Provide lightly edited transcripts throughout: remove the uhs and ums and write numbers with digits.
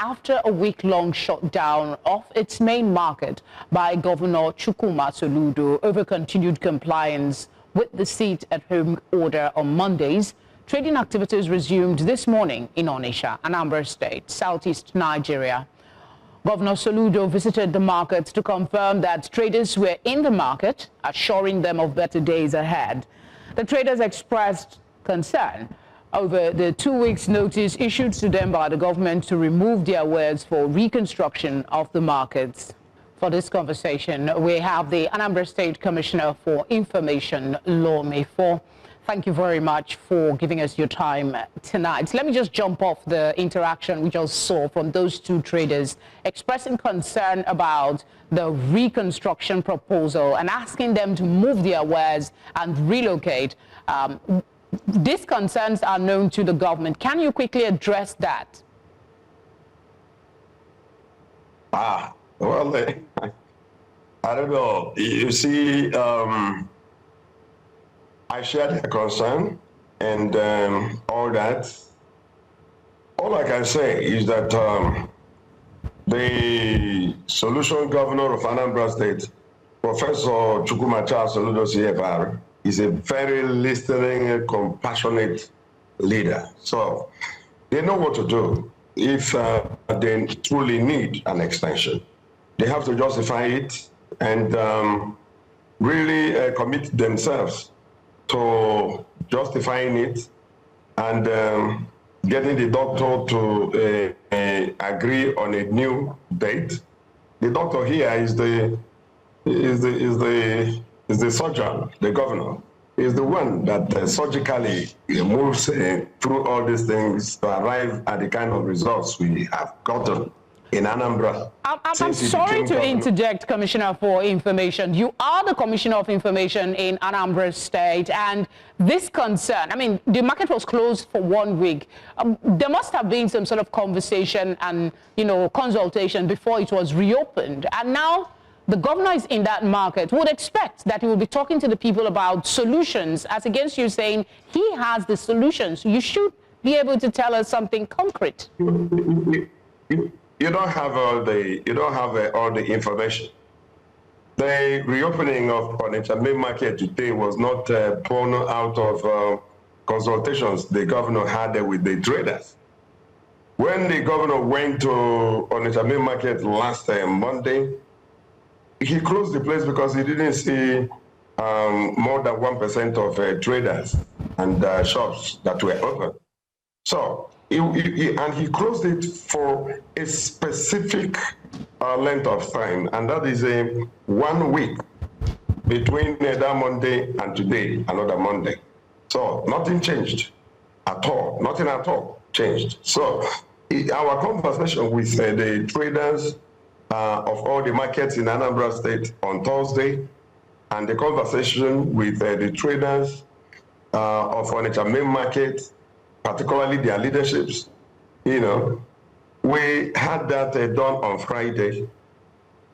after a week-long shutdown of its main market by Governor Chukwuma Soludo over continued compliance with the sit-at-home order on Mondays. Trading activities resumed this morning in Onitsha, Anambra State, southeast Nigeria. Governor Soludo visited the market to confirm that traders were in the market, assuring them of better days ahead. The traders expressed concern over the 2 weeks notice issued to them by the government to remove their wares for reconstruction of the markets. For this conversation, we have the Anambra State Commissioner for Information Law, Mefor. Thank you very much for giving us your time tonight. Let me just jump off the interaction we just saw from those two traders expressing concern about the reconstruction proposal and asking them to move their wares and relocate. These concerns are known to the government. Can you quickly address that? Well, I don't know. You see, I share their concern and all that. All I can say is that the solution governor of Anambra State, Professor Chukwuma Soludo, CFR, is a very listening, compassionate leader. So they know what to do if they truly need an extension. They have to justify it and really commit themselves to justifying it and getting the doctor to agree on a new date. The doctor here is the surgeon, the governor. Is the one that surgically moves through all these things to arrive at the kind of results we have gotten in Anambra. I'm sorry to interject, Commissioner for Information. You are the Commissioner of Information in Anambra State, and this concern, I mean, the market was closed for 1 week. There must have been some sort of conversation and, consultation before it was reopened. And now the governor is in that market. Would expect that he will be talking to the people about solutions, as against you saying he has the solutions. You should be able to tell us something concrete. You don't have all the information. The reopening of Onitsha Main Market today was not born out of consultations the governor had with the traders. When the governor went to Onitsha Main Market last Monday, he closed the place because he didn't see more than 1% of traders and shops that were open. So, he closed it for a specific length of time, and that is 1 week between that Monday and today, another Monday. So nothing changed at all. Nothing at all changed. So our conversation with the traders of all the markets in Anambra State on Thursday, and the conversation with the traders of Onitsha Main Market, particularly their leaderships, we had that done on Friday.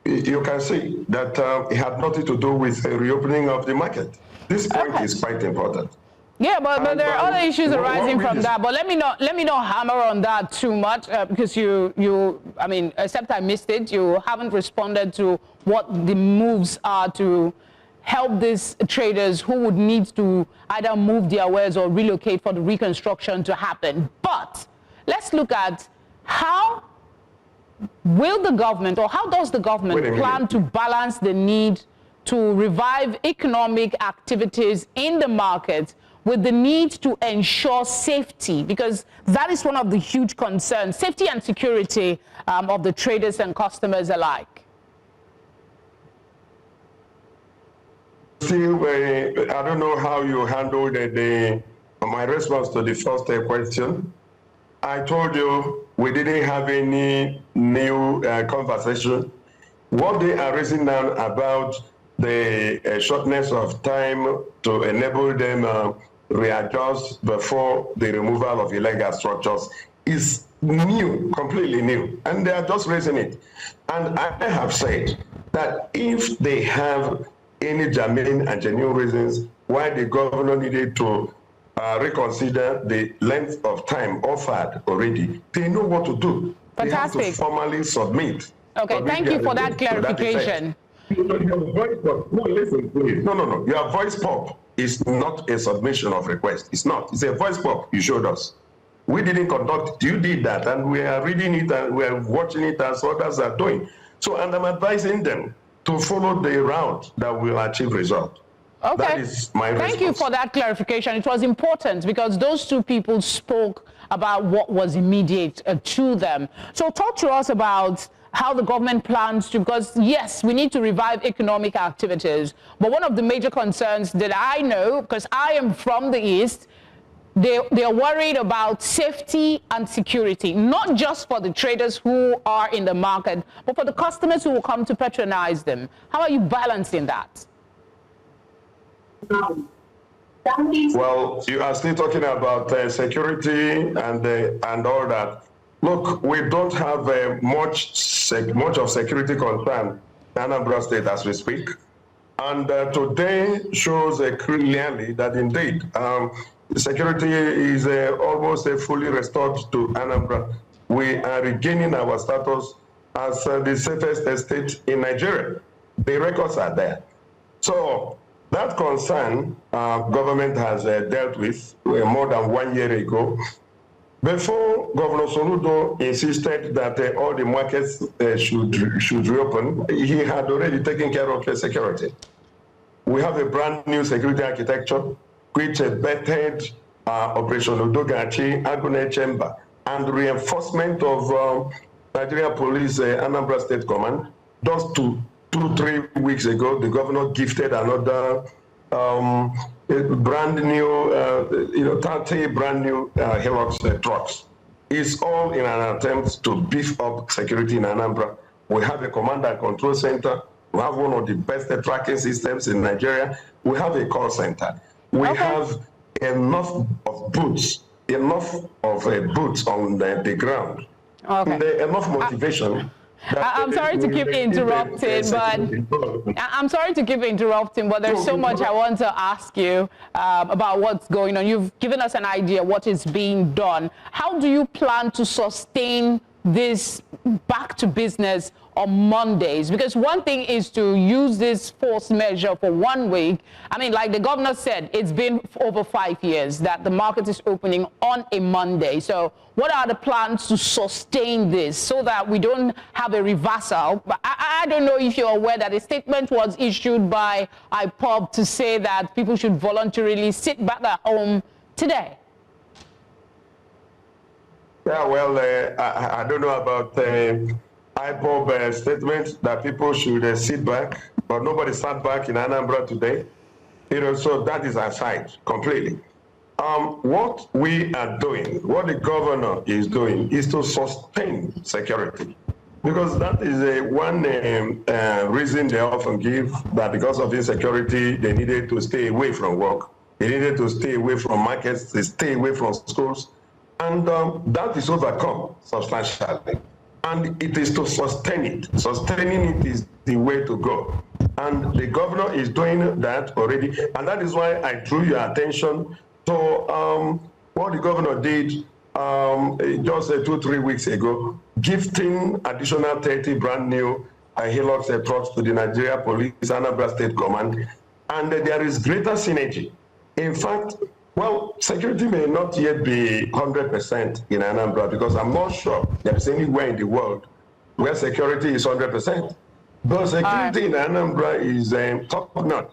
You can see that it had nothing to do with the reopening of the market. This point is quite important. Yeah, but there are other issues arising from that. But let me not hammer on that too much because I mean, except I missed it, you haven't responded to what the moves are to help these traders who would need to either move their wares or relocate for the reconstruction to happen. But let's look at how will the government, or how does the government plan to balance the need to revive economic activities in the market with the need to ensure safety, because that is one of the huge concerns, safety and security of the traders and customers alike. Still, I don't know how you handled my response to the first question. I told you we didn't have any new conversation. What they are raising now about the shortness of time to enable them readjust before the removal of illegal structures is new, completely new, and they are just raising it. And I have said that if they have any germane and genuine reasons why the governor needed to reconsider the length of time offered already, they know what to do. They have Fantastic. to formally submit. Okay, thank you for that clarification. No, listen, please. No. Your voice pop is not a submission of request. It's not. It's a voice pop you showed us. We didn't conduct. You did that, and we are reading it and we are watching it as others are doing. So, and I'm advising them to follow the route that will achieve result. Okay. That is my response. Thank you for that clarification. It was important because those two people spoke about what was immediate to them. So talk to us about how the government plans to, because yes, we need to revive economic activities, but one of the major concerns that I know, because I am from the East, they're worried about safety and security, not just for the traders who are in the market, but for the customers who will come to patronize them. How are you balancing that? Well, you are still talking about security and all that. Look, we don't have much of security concern in Anambra State as we speak. And today shows clearly that indeed security is almost fully restored to Anambra. We are regaining our status as the safest state in Nigeria. The records are there. So that concern government has dealt with more than 1 year ago. Before Governor Soludo insisted that all the markets should reopen, he had already taken care of the security. We have a brand new security architecture, which bettered Operation Udogachi, Agune Chamber, and reinforcement of Nigeria Police Anambra State Command. Just 2-3 weeks ago, the governor gifted another brand new, 30 brand new Hilux trucks. It's all in an attempt to beef up security in Anambra. We have a command and control center. We have one of the best tracking systems in Nigeria. We have a call center. We have enough of boots, on the ground. Okay. Enough motivation. I'm sorry to keep interrupting, but there's so much I want to ask you about what's going on. You've given us an idea what is being done. How do you plan to sustain this back to business on Mondays? Because one thing is to use this force measure for 1 week. I mean, like the governor said, it's been over 5 years that the market is opening on a Monday. So what are the plans to sustain this so that we don't have a reversal? I don't know if you're aware that a statement was issued by IPOB to say that people should voluntarily sit back at home today. Yeah, well, I don't know about IPOB statement that people should sit back, but nobody sat back in Anambra today. So that is aside completely. What we are doing, what the governor is doing, is to sustain security. Because that is one reason they often give, that because of insecurity, they needed to stay away from work. They needed to stay away from markets, they stay away from schools. And that is overcome substantially. And it is to sustain it. Sustaining it is the way to go. And the governor is doing that already. And that is why I drew your attention to what the governor did just 2-3 weeks ago, gifting additional 30 brand new Hilux trucks to the Nigeria Police Anambra State Command. And there is greater synergy. In fact, well, security may not yet be 100% in Anambra, because I'm not sure there is anywhere in the world where security is 100%. But security in Anambra is top-notch.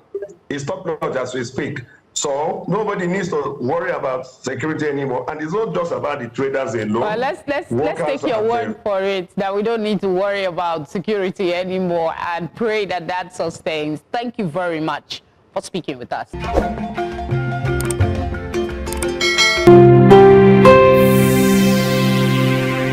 It's top-notch as we speak. So nobody needs to worry about security anymore. And it's not just about the traders alone. Well, let's take your word for it that we don't need to worry about security anymore, and pray that that sustains. Thank you very much for speaking with us.